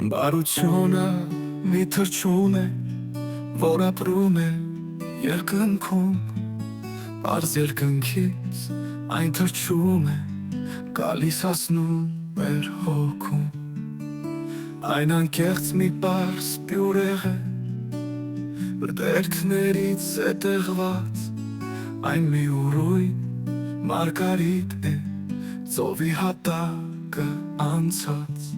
Բարությունը մի թռչուն է, որ ապրում է երկնքում, Պարզ երկնքից այն թռչում է, գալիս հասնում մեր հոգում։ Այն անկեղծ մի պարզ պյուրեղ է, բրդերքներից է տեղված, Այն մի ուրույն մարգարիտ է, ծովի հատակը անցած։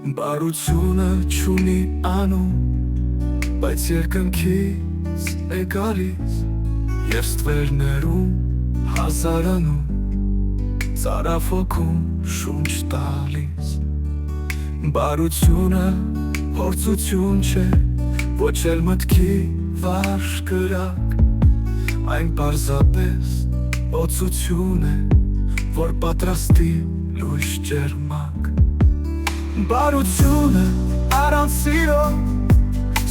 Բարությունը չունի անուն, բայց երկնքից է գալիս, Եվ ստվերներում հազարանում, ծարավ հոգում շունչ տալիս։ Բարությունը փորձություն չէ, ոչ էլ մտքի վարժ կրակ, Այն պարզապես օծություն է, որ պատրաստի լույս ջերմակ։ Բարությունը առանց սիրո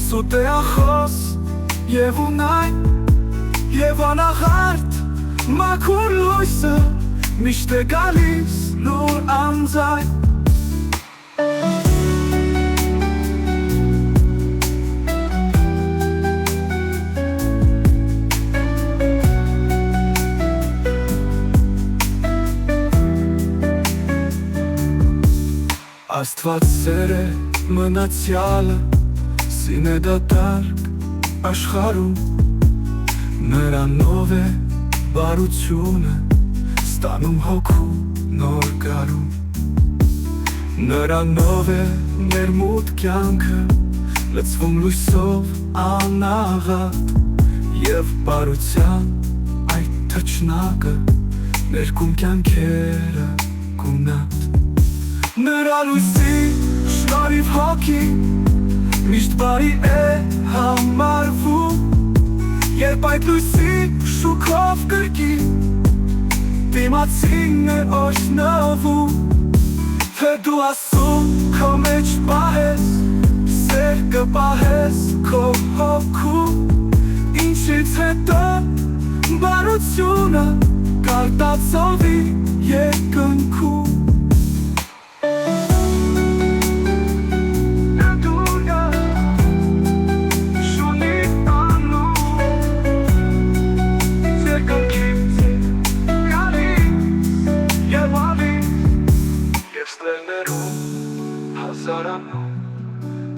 սուտ է ախոս և ունայն, Եվ անաղարտ մաքուր լույսը միշտ է գալիս լուր անձայն։ Աստված սեր է մնացյալը, սին է դատարկ աշխարհում, Նրանով է բարությունը, ստանում հոգու նոր գարում, Նրանով է մեր մութ կյանքը, լցվում լույսով անաղատ, Եվ բարության այդ թռչնակը, ներկում կյանքերը գունատ։ Նրա լույսի շնորհիվ հոգին միշտ բարի է համարվում, Երբ այդ լույսի շուքով կրկին դիմացին է օրհնվում, Թե դու ասում քո մեջ պահես, սեր կպահես քո հոգում, Ինչից հետո բարությունը կարտացովի երկնքում։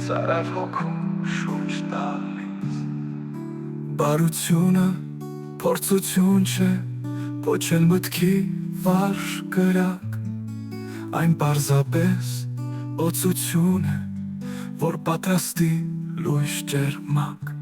Ծարավ հոգում շունչ տալիս։ Բարությունը փորձություն չէ, ոչ էլ մտքի վարժ կրակ, Այն պարզապես օծություն է, որ պատրաստի լույս ջերմակ։